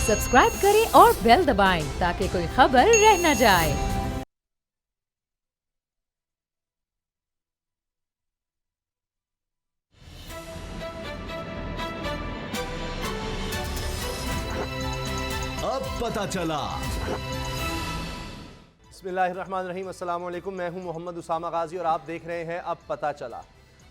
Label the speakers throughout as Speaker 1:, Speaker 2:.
Speaker 1: Subscribe करें और bell दबाएं ताकि कोई खबर रह न जाए।
Speaker 2: अब पता चला।
Speaker 3: बिस्मिल्लाहिर्रहमानिर्रहीम, अस्सलाम वालेकुम। मैं हूं मोहम्मद उसामा गाजी और आप देख रहे हैं अब पता चला।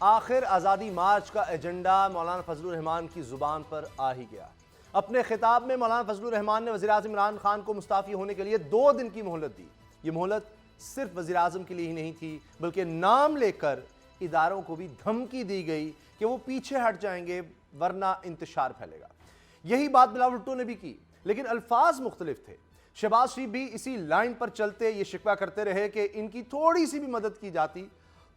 Speaker 3: आखिर आज़ादी मार्च का एजेंडा मौलाना फजलुर रहमान की ज़ुबान पर आ ही गया। अपने खिताब में मौलाना फजलुर रहमान ने वज़ीर-ए-आज़म इमरान खान को मुस्ताफ़ी होने के लिए 2 दिन की मोहलत दी। ये मोहलत सिर्फ वज़ीर-ए-आज़म के लिए ही नहीं थी, बल्कि नाम लेकर इदारों को भी धमकी दी गई कि वो पीछे हट जाएंगे वरना इंतशार फैलेगा। यही बात बिलावल भुट्टो ने भी की, लेकिन अल्फाज मुख्तलिफ थे। शहबाज शरीफ भी इसी लाइन पर चलते ये शिकवा करते रहे कि इनकी थोड़ी सी भी मदद की जाती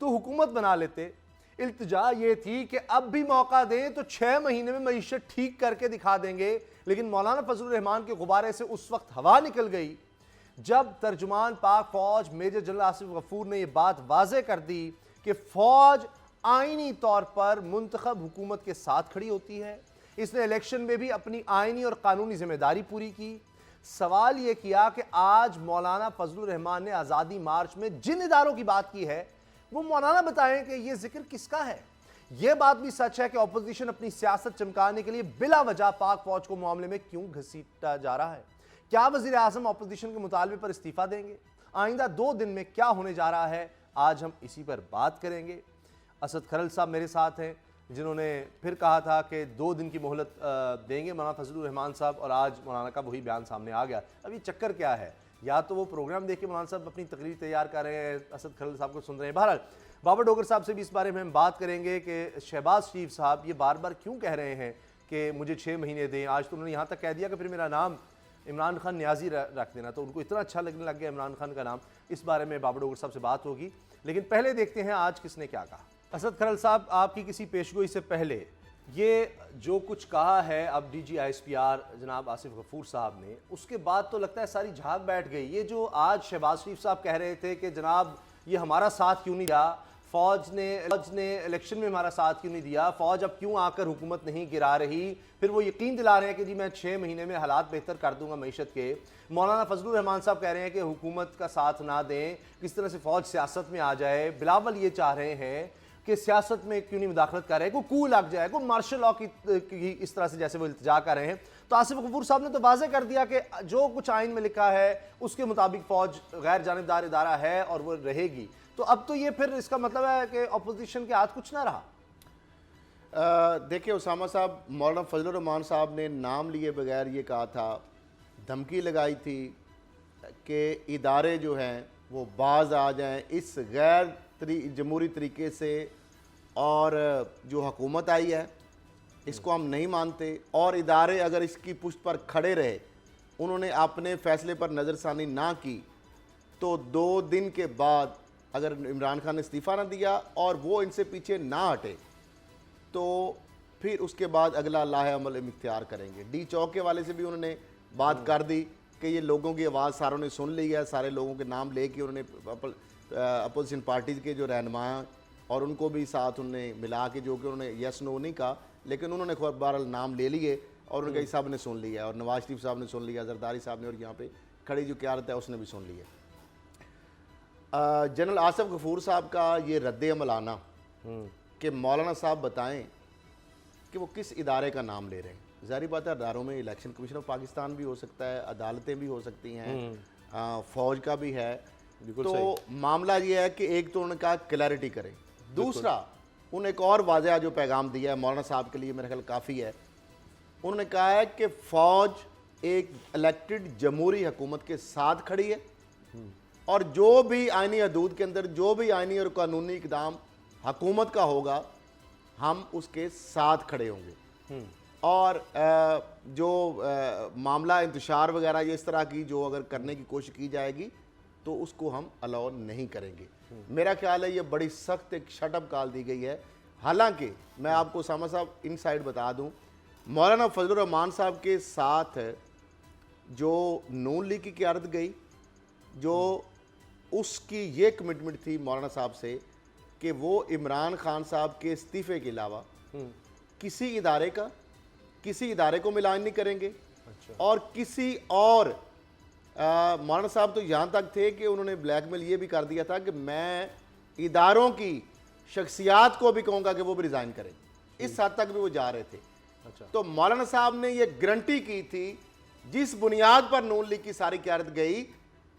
Speaker 3: तो हुकूमत बना लेते। इल्तिजा ये थी कि अब भी मौका दें तो 6 महीने में मईशत ठीक करके दिखा देंगे। लेकिन मौलाना फजलुर रहमान के गुब्बारे से उस वक्त हवा निकल गई जब तर्जुमान पाक फौज मेजर जनरल आसिफ गफूर ने यह बात वाज़े कर दी कि फौज आईनी तौर पर मुंतखब हुकूमत के साथ खड़ी होती है। इसने इलेक्शन में भी अपनी आईनी और कानूनी जिम्मेदारी पूरी की। सवाल यह किया कि आज मौलाना फजलुर रहमान ने आज़ादी मार्च में जिन इदारों की बात की है वो मौलाना बताएं कि यह जिक्र किसका है। यह बात भी सच है कि अपोजिशन अपनी सियासत चमकाने के लिए बिला वजह पाक फौज को मामले में क्यों घसीटा जा रहा है। क्या वज़ीर आज़म अपोजिशन के मुतालबे पर इस्तीफा देंगे? आइंदा 2 दिन में क्या होने जा रहा है, आज हम इसी पर बात करेंगे। असद खरल साहब मेरे साथ हैं, जिन्होंने फिर कहा था कि 2 दिन की मोहलत देंगे मौलाना फजलुर रहमान साहब, और आज मौलाना का वही बयान सामने आ गया। अब ये चक्कर क्या है? या तो वो प्रोग्राम देख के मौलाना साहब अपनी तकरीर तैयार कर रहे हैं, असद खरल साहब को सुन रहे हैं। बहरहाल बाबर डोगर साहब से भी इस बारे में हम बात करेंगे कि शहबाज शरीफ साहब ये बार बार क्यों कह रहे हैं कि मुझे 6 महीने दें। आज तो उन्होंने यहाँ तक कह दिया कि फिर मेरा नाम इमरान खान न्याजी रख देना, तो उनको इतना अच्छा लगने लग गया इमरान खान का नाम। इस बारे में बाबर डोगर साहब से बात होगी, लेकिन पहले देखते हैं आज किसने क्या कहा। असद खरल साहब, आपकी किसी पेशगोई से पहले ये जो कुछ कहा है अब DGISPR जनाब आसिफ गफूर साहब ने, उसके बाद तो लगता है सारी झाग बैठ गई। ये जो आज शहबाज शरीफ साहब कह रहे थे कि जनाब ये हमारा साथ क्यों नहीं दिया, फौज ने इलेक्शन में हमारा साथ क्यों नहीं दिया, फौज अब क्यों आकर हुकूमत नहीं गिरा रही, फिर वो यकीन दिला रहे हैं कि जी मैं 6 महीने में हालात बेहतर कर दूंगा मईशत के। मौलाना फजलुर रहमान साहब कह रहे हैं कि हुकूमत का साथ ना दें, किस तरह से फौज सियासत में आ जाए। बिलावल ये चाह रहे हैं कि सियासत में क्यों नहीं मुदाखलत कर रहे हैं, कोई कू लग जाए, कोई मार्शल लॉ की इस तरह से जैसे वो इल्तिजा कर रहे हैं। तो आसिफ गफूर साहब ने तो वाज़े कर दिया कि जो कुछ आइन में लिखा है उसके मुताबिक फौज गैर जानिबदार इदारा है और वो रहेगी। तो अब तो ये फिर इसका मतलब है कि अपोजिशन के हाथ कुछ ना रहा।
Speaker 4: देखिए उसामा साहब, मौलाना फजलुर रहमान साहब ने नाम लिए बगैर ये कहा था, धमकी लगाई थी कि इदारे जो हैं वो बाज आ जाएं इस गैर जमहूरी तरीके से, और जो हुकूमत आई है इसको हम नहीं मानते, और इदारे अगर इसकी पुष्ट पर खड़े रहे, उन्होंने अपने फैसले पर नज़रसानी ना की, तो 2 दिन के बाद अगर इमरान खान ने इस्तीफ़ा ना दिया और वो इनसे पीछे ना हटे, तो फिर उसके बाद अगला लाहे अमल इख्तियार करेंगे। डी चौक के वाले से भी उन्होंने बात कर दी कि ये लोगों की आवाज़ सारों ने सुन ली है, सारे लोगों के नाम लेके उन्होंने अपोजिशन पार्टीज़ के जो रहनुमा और उनको भी साथ उन्होंने मिला के, जो कि उन्होंने यस नो नहीं कहा, लेकिन उन्होंने बहरहाल नाम ले लिए और उनके साहब ने सुन लिया, और नवाज शरीफ साहब ने सुन लिया, जरदारी साहब ने, और यहाँ पे खड़ी जो क्यादत है उसने भी सुन लिया। जनरल आसिफ गफूर साहब का ये रद्द अमल आना कि मौलाना साहब बताएं कि वो किस इदारे का नाम ले रहे हैं। ज़ाहिर बात है अदारों में इलेक्शन कमीशन ऑफ पाकिस्तान भी हो सकता है, अदालतें भी हो सकती हैं, फ़ौज का भी है। तो मामला ये है कि एक तो उन्होंने कहा क्लैरिटी करें, दूसरा उन्होंने एक और वाज़ेह जो पैगाम दिया है मौलाना साहब के लिए, मेरे ख्याल काफ़ी है। उन्होंने कहा है कि फ़ौज एक इलेक्टेड जमहूरी हुकूमत के साथ खड़ी है, और जो भी आइनी हदूद के अंदर जो भी आइनी और कानूनी इकदाम हुकूमत का होगा हम उसके साथ खड़े होंगे, और जो मामला इंतशार वगैरह ये इस तरह की जो अगर करने की कोशिश की जाएगी तो उसको हम अलाउ नहीं करेंगे। मेरा ख्याल है ये बड़ी सख्त एक शटअप कॉल दी गई है। हालांकि मैं आपको उसामा साहब इन साइड बता दूं, मौलाना फजलुर रहमान साहब के साथ जो नून लीग की क़यादत गई, जो उसकी ये कमिटमेंट थी मौलाना साहब से कि वो इमरान खान साहब के इस्तीफ़े के अलावा किसी इदारे को मिलान नहीं करेंगे, और किसी और मौलाना साहब तो यहाँ तक थे कि उन्होंने ब्लैकमेल ये भी कर दिया था कि मैं इदारों की शख्सियात को भी कहूँगा कि वो भी रिज़ाइन करें, इस हद तक भी वो जा रहे थे।
Speaker 3: अच्छा।
Speaker 4: तो मौलाना साहब ने ये गारंटी की थी जिस बुनियाद पर नून लीग की सारी क़यादत गई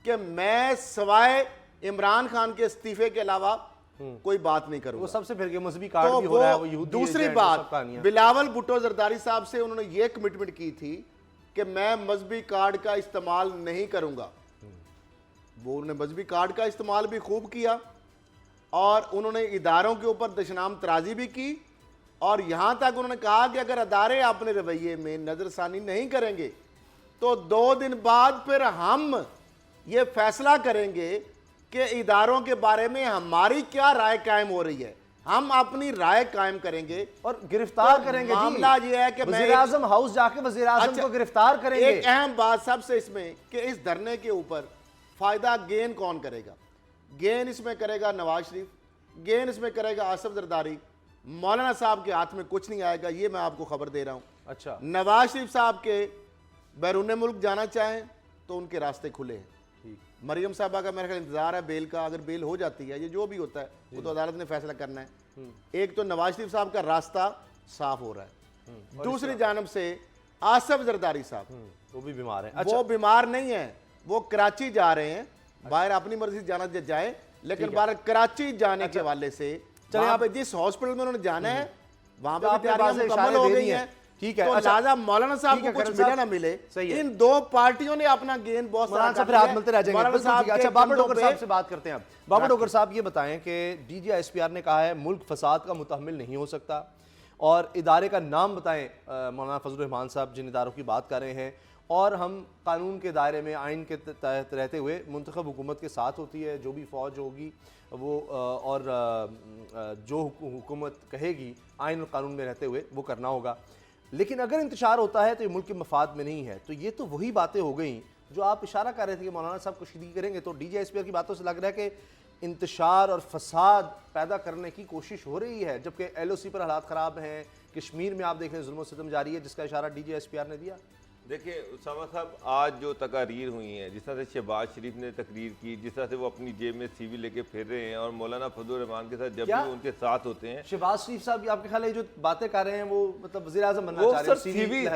Speaker 4: कि मैं सवाए इमरान खान के इस्तीफे के अलावा कोई बात नहीं करूंगा।
Speaker 3: वो सबसे फिर के मजहबी कार्ड
Speaker 4: तो
Speaker 3: भी हो रहा है, वो यहूदी
Speaker 4: दूसरी
Speaker 3: एजेंट, वो सब
Speaker 4: बात,
Speaker 3: कहानियां।
Speaker 4: बिलावल भुट्टो जरदारी साहब से उन्होंने ये कमिटमेंट की थी कि मैं मजहबी कार्ड का इस्तेमाल नहीं करूंगा। वो उन्होंने मजहबी कार्ड का इस्तेमाल भी खूब किया और उन्होंने इदारों के ऊपर दशनाम तराजी भी की और यहां तक उन्होंने कहा कि अगर अदारे अपने रवैये में नजरसानी नहीं करेंगे तो 2 दिन बाद फिर हम ये फैसला करेंगे कि इदारों के बारे में हमारी क्या राय कायम हो रही है, हम अपनी राय कायम करेंगे
Speaker 3: और गिरफ्तार
Speaker 4: तो
Speaker 3: करेंगे।
Speaker 4: मामला ये है कि
Speaker 3: वज़ीर आज़म हाउस जाके वज़ीर आज़म को गिरफ्तार करेंगे।
Speaker 4: एक अहम बात सबसे इसमें कि इस धरने के ऊपर फायदा गेन कौन करेगा? गेन इसमें करेगा नवाज शरीफ, गेन इसमें करेगा आसिफ जरदारी। मौलाना साहब के हाथ में कुछ नहीं आएगा, ये मैं आपको खबर दे रहा हूं।
Speaker 3: अच्छा।
Speaker 4: नवाज शरीफ साहब के बैरून मुल्क जाना चाहें तो उनके रास्ते खुले हैं। मरियम साहबा का मेरे ख्याल इंतजार है बेल का, अगर बेल हो जाती है, ये जो भी होता है वो तो अदालत ने फैसला करना है। एक तो नवाज शरीफ साहब का रास्ता साफ हो रहा है, दूसरी जानब से आसिफ जरदारी साहब
Speaker 3: वो भी बीमार है।
Speaker 4: वो बीमार नहीं है, वो कराची जा रहे हैं, बाहर अपनी मर्जी से जाना जाए, लेकिन बाहर कराची जाने के हवाले से चले आप जिस हॉस्पिटल में उन्होंने जाना है वहां पर तैयारियां मुकम्मल हो गई हैं।
Speaker 3: ठीक है।
Speaker 4: तो
Speaker 3: अच्छा,
Speaker 4: लिहाजा मौलाना साहब को कुछ मिले ना मिले, इन 2 पार्टियों ने अपना गेन बहुत सारा
Speaker 3: फिर हाथ मिलते रह जाएंगे।
Speaker 4: मौलाना साहब
Speaker 3: अच्छा, बाबर डोगर साहब से बात करते हैं। बाबर डोगर साहब ये बताएं कि DGISPR ने कहा है मुल्क फसाद का मुतहम्मिल नहीं हो सकता, और इदारे का नाम बताएं मौलाना फजलुर रहमान साहब जिन इदारों की बात कर रहे हैं, और हम कानून के दायरे में आइन के तहत रहते हुए मुंतखब हुकूमत के साथ होती है, जो भी फौज होगी वो और जो हुकूमत कहेगी आइन और कानून में रहते हुए वो करना होगा। लेकिन अगर इंतशार होता है तो ये मुल्क के मफाद में नहीं है। तो ये तो वही बातें हो गई जो आप इशारा कर रहे थे कि मौलाना साहब कशीदगी करेंगे। तो DGISPR की बातों से लग रहा है कि इंतशार और फसाद पैदा करने की कोशिश हो रही है, जबकि LOC पर हालात ख़राब हैं। कश्मीर में आप देख रहे हैं जुल्म सितम जारी है, जिसका इशारा DGISPR ने दिया।
Speaker 2: देखिए उसामा साहब, आज जो तकारीर हुई हैं, जिस तरह से शहबाज शरीफ ने तकरीर की, जिस तरह से वो अपनी जेब में CV लेके फिर रहे हैं और मौलाना फजलुर रहमान के साथ जब भी उनके साथ होते हैं,
Speaker 3: शहबाज शरीफ साहब आपके ख्याल है जो बातें कर रहे हैं वो मतलब वज़ीर आज़म बनना
Speaker 2: वो
Speaker 3: चाह रहे हैं,
Speaker 2: सर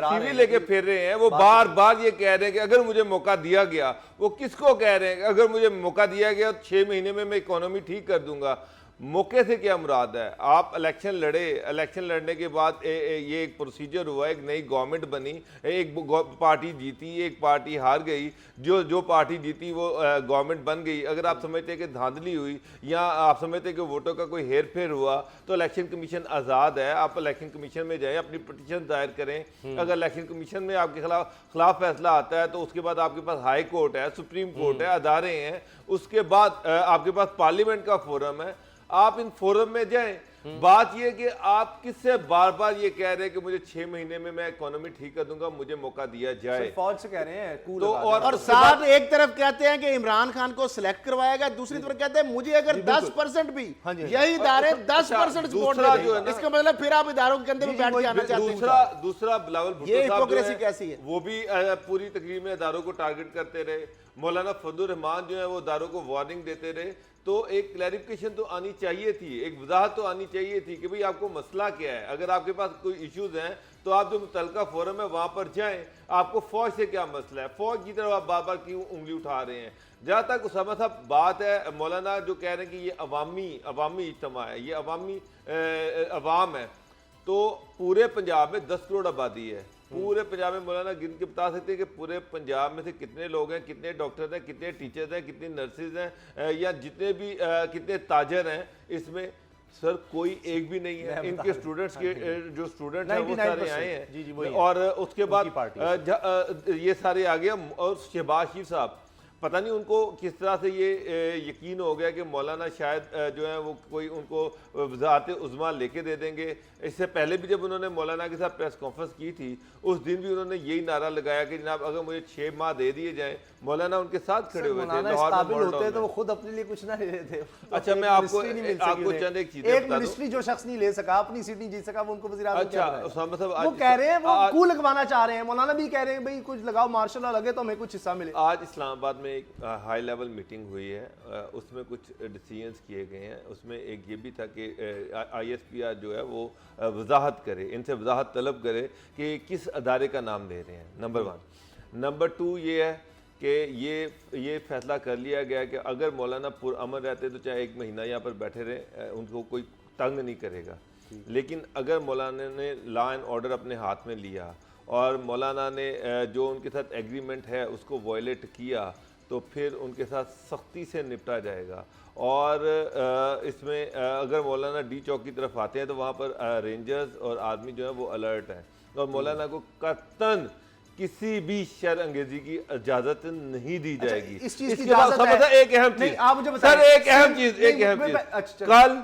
Speaker 2: CV लेके फिर रहे हैं। वो बार बार ये कह रहे हैं कि अगर मुझे मौका दिया गया, वो किसको कह रहे हैं, अगर मुझे मौका दिया गया 6 महीने में मैं इकोनॉमी ठीक कर दूंगा। मौके से क्या मुराद है? आप इलेक्शन लड़े, इलेक्शन लड़ने के बाद ये एक प्रोसीजर हुआ, एक नई गवर्नमेंट बनी, एक पार्टी जीती, एक पार्टी हार गई, जो पार्टी जीती वो गवर्नमेंट बन गई। अगर आप समझते हैं कि धांधली हुई या आप समझते हैं कि वोटों का कोई हेर फेर हुआ, तो इलेक्शन कमीशन आज़ाद है, आप इलेक्शन कमीशन में जाएं, अपनी पटिशन दायर करें। अगर इलेक्शन कमीशन में आपके खिलाफ फैसला आता है तो उसके बाद आपके पास हाई कोर्ट है, सुप्रीम कोर्ट है, अदारे हैं, उसके बाद आपके पास पार्लियामेंट का फोरम है, आप इन फोरम में जाएं। बात यह कि आप किससे बार बार ये कह रहे हैं कि मुझे 6 महीने में मैं इकोनॉमी ठीक कर दूंगा, मुझे मौका दिया जाए।
Speaker 3: फौज से कह रहे हैं
Speaker 2: तो
Speaker 4: और साहब एक तरफ कहते हैं कि इमरान खान को सिलेक्ट करवाएगा, दूसरी तरफ कहते हैं मुझे अगर 10% भी यही इदारे 10% सपोर्ट दें, इसका मतलब फिर आप इदारों के अंदर बैठ के आना चाहते हैं।
Speaker 2: दूसरा बिलावल भुट्टो
Speaker 4: ये
Speaker 2: साहब
Speaker 4: हिपोक्रेसी कैसी है?
Speaker 2: वो भी पूरी तकरीर में इदारों को टारगेट करते रहे। मौलाना फजलुर रहमान जो है वो इदारों को वार्निंग देते रहे। तो एक क्लैरिफिकेशन तो आनी चाहिए थी, एक वजाहत तो आनी चाहिए थी कि भाई आपको मसला क्या है। अगर आपके पास कोई इश्यूज हैं तो आप जो मुतलका फोरम है वहां पर जाएं। आपको फौज से क्या मसला है, फौज की तरफ आप बार बार क्यों उंगली उठा रहे हैं? जहाँ तक उसामा साहब बात है, मौलाना जो कह रहे हैं कि ये अवामी इज्तिमा है, ये अवाम है, तो पूरे पंजाब में 10 करोड़ आबादी है। पूरे पंजाब में मौलाना गिन के बता सकते हैं कि पूरे पंजाब में से कितने लोग हैं, कितने डॉक्टर हैं, कितने टीचर्स हैं, कितनी नर्सेज हैं, या जितने भी कितने ताजर हैं, इसमें सर कोई एक भी नहीं है। इनके स्टूडेंट्स के जो स्टूडेंट्स हैं वो सारे आए हैं। और उसके बाद ये सारे आ गए। और शहबाज शरीफ साहब पता नहीं उनको किस तरह से ये यकीन हो गया कि मौलाना शायद जो है वो कोई उनको वज़ाहत उज़्मा लेके दे देंगे। इससे पहले भी जब उन्होंने मौलाना के साथ प्रेस कॉन्फ्रेंस की थी उस दिन भी उन्होंने यही नारा लगाया कि जनाब अगर मुझे 6 माह दे दिए जाएं। मौलाना उनके साथ खड़े हुए थे
Speaker 3: लाहौर में होते तो वो खुद अपने लिए कुछ ना ले रहे थे।
Speaker 2: अच्छा मैं आपको चंद एक चीज़
Speaker 3: एक मिनिस्ट्री जो शख्स नहीं ले सका, अपनी सीट नहीं जीत सका, वो उनको वज़ीर-ए-आज़म
Speaker 2: अच्छा
Speaker 3: मतलब वो कह रहे हैं वो कू लगवाना चाह रहे हैं। मौलाना भी कह रहे हैं भाई कुछ लगाओ, मार्शल लॉ लगे तो हमें कुछ हिस्सा मिले।
Speaker 2: आज इस्लामाबाद में एक हाई लेवल मीटिंग हुई है, उसमें कुछ डिसीजंस किए गए हैं। उसमें एक ये भी था कि ISPR जो है वो वजाहत करे, इनसे वजाहत तलब करे कि किस अदारे का नाम ले रहे हैं, नंबर 1। नंबर 2 ये है कि ये फैसला कर लिया गया कि अगर मौलाना पुरअमन रहते तो चाहे 1 महीना यहाँ पर बैठे रहे, उनको कोई तंग नहीं करेगा। लेकिन अगर मौलाना ने लॉ एंड ऑर्डर अपने हाथ में लिया और मौलाना ने जो उनके साथ एग्रीमेंट है उसको वायलेट किया तो फिर उनके साथ सख्ती से निपटा जाएगा। और इसमें अगर मौलाना डी चौक की तरफ आते हैं तो वहाँ पर रेंजर्स और आदमी जो है वो अलर्ट हैं और मौलाना को कतन किसी भी शर अंगेजी की इजाजत नहीं दी जाएगी।
Speaker 3: इस चीज की
Speaker 2: इसके बाद
Speaker 3: इजाजत है?
Speaker 2: एक अहम चीज
Speaker 3: आप मुझे बताएं।
Speaker 2: सर, एक अहम चीज
Speaker 3: अच्छा,
Speaker 2: कल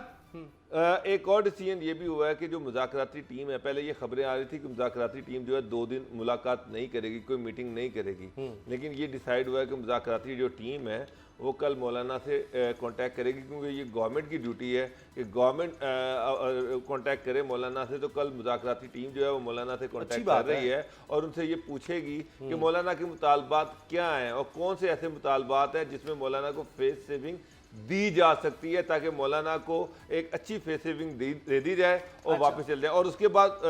Speaker 2: एक और डिसीजन ये भी हुआ है कि जो मुज़ाकराती टीम है, पहले ये खबरें आ रही थी कि मुज़ाकराती टीम जो है 2 दिन मुलाकात नहीं करेगी, कोई मीटिंग नहीं करेगी, लेकिन ये डिसाइड हुआ है कि मुज़ाकराती जो टीम है वो कल मौलाना से कांटेक्ट करेगी, क्योंकि ये गवर्नमेंट की ड्यूटी है कि गवर्नमेंट कांटेक्ट करे मौलाना से। तो कल मुज़ाकराती टीम जो है वो मौलाना से कांटेक्ट कर रही है और उनसे ये पूछेगी कि मौलाना के मुतालबात क्या हैं और कौन से ऐसे मुतालबात हैं जिसमें मौलाना को फेस सेविंग दी जा सकती है, ताकि मौलाना को एक अच्छी फेस सेविंग दे दी जाए और वापस चल जाए। और उसके बाद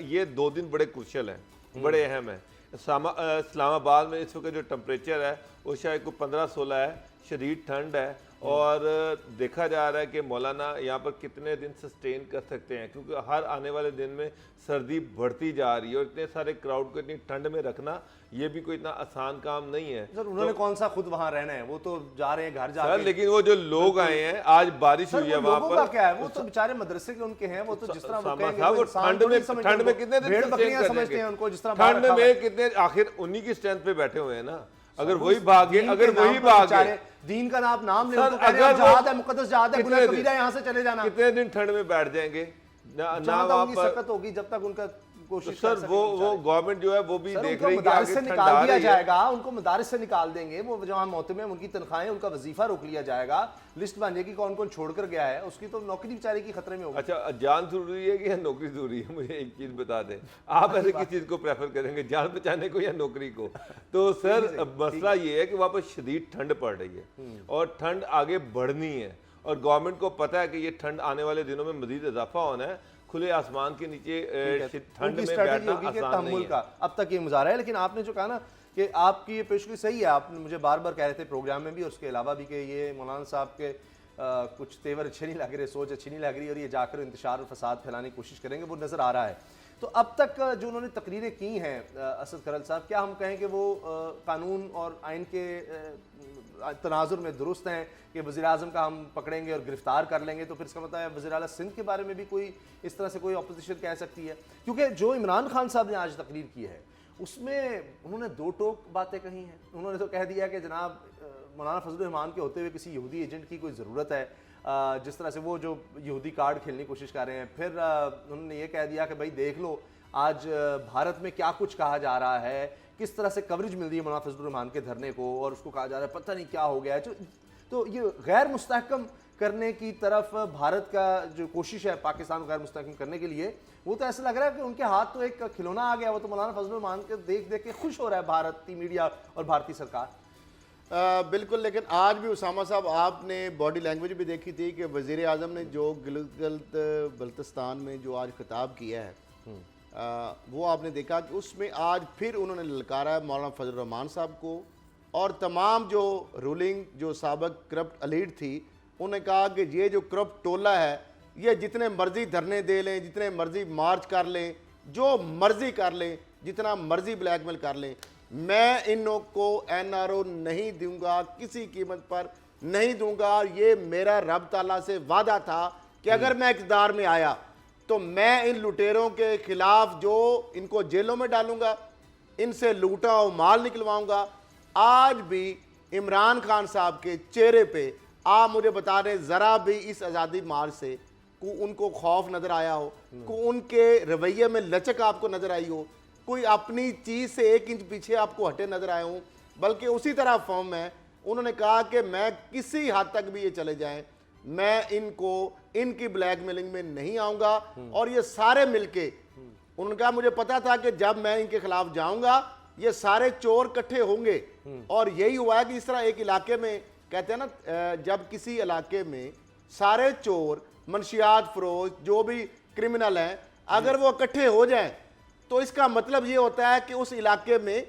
Speaker 2: ये 2 दिन बड़े क्रूशियल हैं, बड़े अहम हैं। इस्लामाबाद में इस वक्त जो टेम्परेचर है वो शायद को 15-16 है, शदीद ठंड है और देखा जा रहा है कि मौलाना यहाँ पर कितने दिन सस्टेन कर सकते हैं, क्योंकि हर आने वाले दिन में सर्दी बढ़ती जा रही है और इतने सारे क्राउड को इतनी ठंड में रखना ये भी कोई इतना आसान काम नहीं है।
Speaker 3: सर उन्होंने कौन सा खुद वहां रहना है, वो तो जा रहे हैं घर जा
Speaker 2: सर, लेकिन वो जो लोग आए हैं, आज बारिश हुई है वहाँ पर,
Speaker 3: क्या है वो तो बेचारे मदरसे के उनके हैं, वो तो जिस तरह वो
Speaker 2: ठंड में कितने दिन
Speaker 3: समझते हैं उनको, जिस तरह
Speaker 2: ठंड में कितने, आखिर उन्हीं की स्ट्रेंथ पे बैठे हुए हैं ना। अगर वही भागे,
Speaker 3: दीन का नाम ले, अगर जहाद है, मुकद्दस जहाद है, गुनाह कबीरा, यहाँ से चले जाना।
Speaker 2: कितने दिन ठंड में बैठ जाएंगे ना
Speaker 3: उनकी सकत होगी जब तक उनका कोशिश
Speaker 2: सर वो गवर्नमेंट जो है वो भी देख रही है कि
Speaker 3: मदारिस से निकाल दिया जाएगा, उनको मदारिस से निकाल देंगे, वो जहाँ मोहतम है उनकी तनख्वाहें, उनका वजीफा रोक लिया जाएगा, लिस्ट बन जाएगी कौन कौन छोड़कर गया है, उसकी तो नौकरी बेचारे की खतरे में होगी।
Speaker 2: अच्छा, जान जरूरी है कि या नौकरी जरूरी है? मुझे एक चीज बता दें, आप ऐसे किस चीज को प्रेफर करेंगे, जान बचाने को या नौकरी को? तो सर मसला ये है कि वहाँ पर शदीद ठंड पड़ रही है और ठंड आगे बढ़नी है और गवर्नमेंट को पता है कि ये ठंड आने वाले दिनों में मजीद इजाफा होना है। खुले आसमान के नीचे ठंड में बैठना आसान नहीं है।
Speaker 3: अब तक ये मुजाहरा है, लेकिन आपने जो कहा ना कि आपकी ये पेशगोई सही है, आप मुझे बार बार कह रहे थे प्रोग्राम में भी और उसके अलावा भी कि ये मौलाना साहब के कुछ तेवर अच्छे नहीं लग रहे, सोच अच्छी नहीं लग रही और ये जाकर इंतशार और फसाद फैलाने की कोशिश करेंगे, वो नज़र आ रहा है। तो अब तक जो उन्होंने तकरीरें की हैं असद करल साहब, क्या हम कहें कि वो कानून और आइन के तनाजुर में दुरुस्त हैं कि वज़ीर-ए-आज़म का हम पकड़ेंगे और गिरफ्तार कर लेंगे तो फिर इसका मतलब है वज़ीर आला सिंध के बारे में भी कोई इस तरह से कोई अपोजिशन कह सकती है? क्योंकि जो इमरान खान साहब ने आज तकरीर की है उसमें उन्होंने 2 टोक बातें कही हैं। उन्होंने तो कह दिया कि जनाब मौलाना फजलुर रहमान के होते हुए किसी यहूदी एजेंट की कोई ज़रूरत है, जिस तरह से वो जो यहूदी कार्ड खेलने की कोशिश कर रहे हैं। फिर उन्होंने ये कह दिया कि भाई देख लो आज भारत में क्या कुछ कहा जा रहा है, किस तरह से कवरेज मिल रही है मौलाना फजलुर रहमान के धरने को और उसको कहा जा रहा है पता नहीं क्या हो गया है। तो ये गैर मुस्तहकम करने की तरफ भारत का जो कोशिश है पाकिस्तान को गैर मुस्तहकम करने के लिए, वो तो ऐसा लग रहा है कि उनके हाथ तो एक खिलौना आ गया, वो तो मौलाना फजलुर रहमान के देख देख के खुश हो रहा है भारतीय मीडिया और भारतीय सरकार।
Speaker 4: बिल्कुल, लेकिन आज भी उसामा साहब आपने बॉडी लैंग्वेज भी देखी थी कि वज़ीर आज़म ने जो गिलगित बल्तिस्तान में जो आज खिताब किया है वो आपने देखा कि उसमें आज फिर उन्होंने ललकारा है मौलाना फजलुर रहमान साहब को और तमाम जो रूलिंग जो साबिक करप्ट एलीट थी, उन्होंने कहा कि ये जो करप्ट टोला है ये जितने मर्जी धरने दे लें, जितने मर्जी मार्च कर लें, जो मर्जी कर लें, जितना मर्जी ब्लैकमेल कर लें, मैं इन लोग को NRO नहीं दूंगा, किसी कीमत पर नहीं दूंगा। ये मेरा रब ताला से वादा था कि अगर मैं इक़्तिदार में आया तो मैं इन लुटेरों के खिलाफ जो इनको जेलों में डालूंगा, इनसे लूटा और माल निकलवाऊंगा। आज भी इमरान खान साहब के चेहरे पे आप मुझे बता दें ज़रा भी इस आज़ादी मार्च से को उनको खौफ नज़र आया हो, को उनके रवैये में लचक आपको नज़र आई हो, कोई अपनी चीज़ से 1 इंच पीछे आपको हटे नज़र आए हों, बल्कि उसी तरह फॉर्म है। उन्होंने कहा कि मैं किसी हद तक भी ये चले जाएं, मैं इनको इनकी ब्लैकमेलिंग में नहीं आऊँगा। और ये सारे मिलके उन्होंने कहा मुझे पता था कि जब मैं इनके खिलाफ जाऊँगा ये सारे चोर इकट्ठे होंगे। और यही हुआ है कि इस तरह एक इलाके में कहते हैं ना, जब किसी इलाके में सारे चोर, मंशियात फरोज, जो भी क्रिमिनल हैं, अगर वो इकट्ठे हो जाएं तो इसका मतलब ये होता है कि उस इलाके में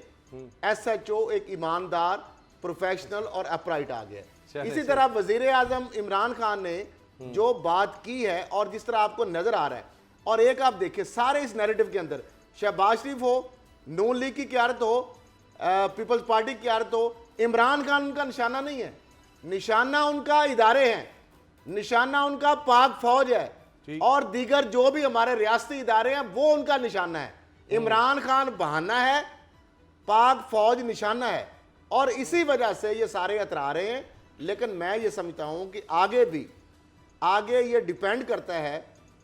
Speaker 4: SHO एक ईमानदार, प्रोफेशनल और अपराइट आ गया। इसी तरह वजीर आजम इमरान खान ने जो बात की है और जिस तरह आपको नजर आ रहा है, और एक आप देखिए सारे इस नैरेटिव के अंदर शहबाज शरीफ हो, नून लीग की क्यादत हो, पीपल्स पार्टी की क्यादत हो, इमरान खान उनका निशाना नहीं है। निशाना उनका इदारे हैं, निशाना उनका पाक फौज है और दीगर जो भी हमारे रियासती इदारे हैं वो उनका निशाना है। इमरान खान बहाना है, पाक फौज निशाना है, और इसी वजह से ये सारे अतरा रहे हैं। लेकिन मैं ये समझता हूं कि आगे ये डिपेंड करता है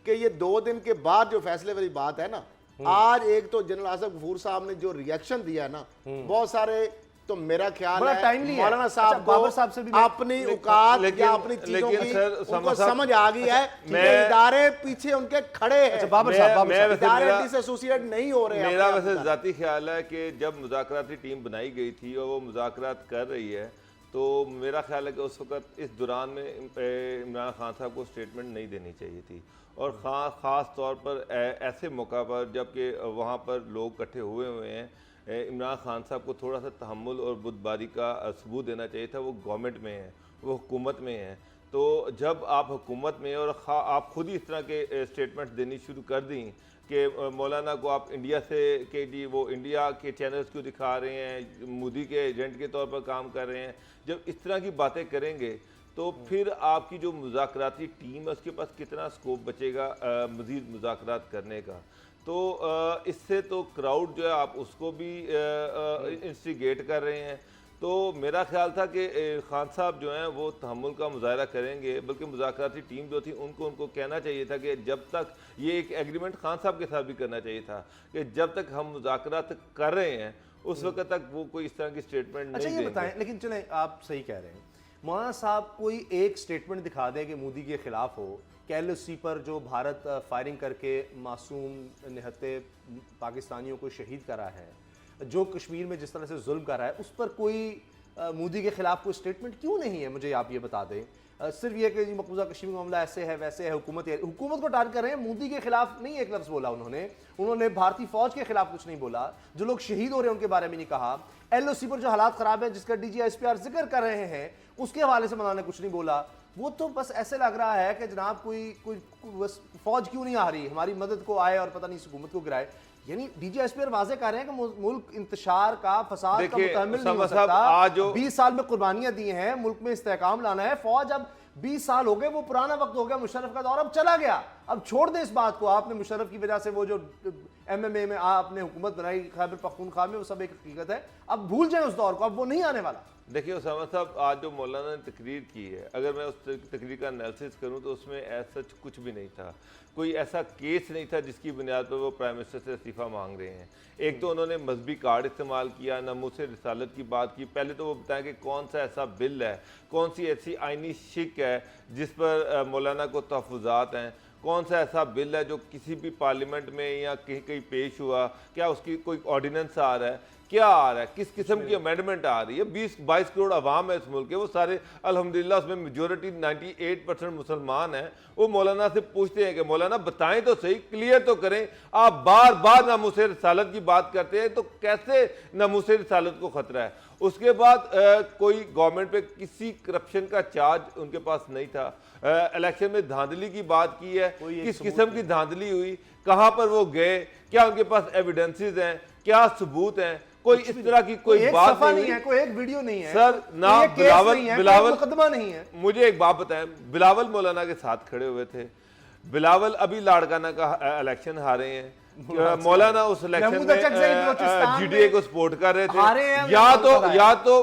Speaker 4: कि ये 2 दिन के बाद जो फैसले वाली बात है ना, आज एक तो जनरल आसिफ गफूर साहब ने जो रिएक्शन दिया है ना, बहुत सारे, तो मेरा ख्याल है मौलाना साहब को बाबर साहब से भी अपनी औकात या अपनी चीजों की उनको समझ आ गई है कि इदारे पीछे उनके खड़े हैं। बाबर साहब इदारे डिसएसोसिएट नहीं हो रहे हैं।
Speaker 2: मेरा वैसे जाती ख्याल है कि जब मुज़ाकराती टीम बनाई गई थी और वो मुज़ाकरात कर रही है, तो मेरा ख्याल है कि उस वक्त इस दौरान में इमरान खान साहब को स्टेटमेंट नहीं देनी चाहिए थी। और ख़ास तौर पर ऐसे मौका पर जबकि वहाँ पर लोग इकट्ठे हुए हैं, इमरान खान साहब को थोड़ा सा तहम्मुल और बुद्धिबारी का सबूत देना चाहिए था। वो गवर्नमेंट में है, वो हुकूमत में है, तो जब आप हुकूमत में और आप खुद ही इस तरह के स्टेटमेंट्स देनी शुरू कर दी कि मौलाना को आप इंडिया से कि जी वो इंडिया के चैनल्स क्यों दिखा रहे हैं, मोदी के एजेंट के तौर पर काम कर रहे हैं, जब इस तरह की बातें करेंगे तो फिर आपकी जो मुज़ाकराती टीम है उसके पास कितना स्कोप बचेगा मज़ीद मुज़ाकरात करने का। तो इससे तो क्राउड जो है आप उसको भी इंस्टिगेट कर रहे हैं। तो मेरा ख्याल था कि खान साहब जो हैं वो तहम्मुल का मुजाहरा करेंगे, बल्कि मुज़ाकराती टीम जो थी उनको कहना चाहिए था कि जब तक ये एक एग्रीमेंट खान साहब के साथ भी करना चाहिए था कि जब तक हम मुज़ाकरात कर रहे हैं उस वक्त तक वो कोई इस तरह की स्टेटमेंट नहीं देंगे।
Speaker 3: अच्छा ये बताएं, लेकिन चलें आप सही कह रहे हैं, मौलाना साहब कोई एक स्टेटमेंट दिखा दें कि मोदी के खिलाफ हो, कि LOC पर जो भारत फायरिंग करके मासूम निहत्ते पाकिस्तानियों को शहीद करा है, जो कश्मीर में जिस तरह से जुल्म कर रहा है, उस पर कोई मोदी के खिलाफ कोई स्टेटमेंट क्यों नहीं है? मुझे आप ये बता दें। सिर्फ ये कि मकबूजा कश्मीर का मामला ऐसे है वैसे है, हुकूमत को टारगेट कर रहे हैं, मोदी के खिलाफ नहीं एक लफ्ज़ बोला उन्होंने भारतीय फौज के खिलाफ कुछ नहीं बोला, जो लोग शहीद हो रहे हैं उनके बारे में नहीं कहा, LOC पर जो हालात खराब है जिसका DG ISPR जिक्र कर रहे हैं उसके हवाले से मौलाना ने कुछ नहीं बोला। वो तो बस ऐसे लग रहा है कि जनाब कोई बस फौज क्यों नहीं आ रही, हमारी मदद को आए और पता नहीं हुकूमत को गिराए। यानी DG ISPR वाजे कर रहे हैं कि मुल्क इंतशार का, फसाद का मुतहम्मिल नहीं हो सकता। 20 साल में कुर्बानियां दी हैं, मुल्क में इस्तेहकाम लाना है, फौज अब 20 साल हो गए, वो पुराना वक्त हो गया, मुशर्रफ का दौर अब चला गया, अब छोड़ दें इस बात को। आपने मुशर्रफ की वजह से वो जो MMA में आपने हुकूमत बनाई खैबर पख्तूनख्वा में, वो सब एक हकीकत है, अब भूल जाएं उस दौर को, अब वो नहीं आने वाला।
Speaker 2: देखिए उसामा साहब, आज जो मौलाना ने तकरीर की है, अगर मैं उस तकरीर का एनालिसिस करूं तो उसमें ऐसा कुछ भी नहीं था, कोई ऐसा केस नहीं था जिसकी बुनियाद पर वो प्राइम मिनिस्टर से इस्तीफ़ा मांग रहे हैं। एक तो उन्होंने मजहबी कार्ड इस्तेमाल किया, नमूसे रिसालत की बात की। पहले तो वो बताएं कि कौन सा ऐसा बिल है, कौन सी ऐसी आइनी शिक है जिस पर मौलाना को तहफ़्फ़ुज़ात हैं, कौन सा ऐसा बिल है जो किसी भी पार्लियामेंट में या कहीं पेश हुआ, क्या उसकी कोई ऑर्डिनेंस आ रहा है, क्या आ रहा है, किस किस्म की अमेंडमेंट आ रही है। 20-22 करोड़ आवाम है इस मुल्क के, वो सारे अल्हम्दुलिल्लाह उसमें मेजोरिटी 98% मुसलमान हैं। वो मौलाना से पूछते हैं कि मौलाना बताएं तो सही, क्लियर तो करें, आप बार बार नामूसे रिसालत की बात करते हैं, तो कैसे नामूसे रिसालत को खतरा है। उसके बाद कोई गवर्नमेंट पे किसी करप्शन का चार्ज उनके पास नहीं था। इलेक्शन में धांधली की बात की है, किस किस्म की धांधली हुई, कहाँ पर वो गए, क्या उनके पास एविडेंसेस हैं, क्या सबूत हैं, कोई इस तरह की कोई बात नहीं है,
Speaker 3: कोई एक वीडियो नहीं है
Speaker 2: सर, ना बिलावल
Speaker 3: मुकदमा नहीं है।
Speaker 2: मुझे एक बात बताएं, बिलावल मौलाना के साथ खड़े हुए थे, बिलावल अभी लाड़काना का इलेक्शन हारे हैं, मौलाना उस इलेक्शन
Speaker 3: महमूद अचकज़ई
Speaker 2: में
Speaker 3: बलूचिस्तान
Speaker 2: जीडीए
Speaker 3: में
Speaker 2: को सपोर्ट कर रहे
Speaker 3: हारे हैं,
Speaker 2: थे। या तो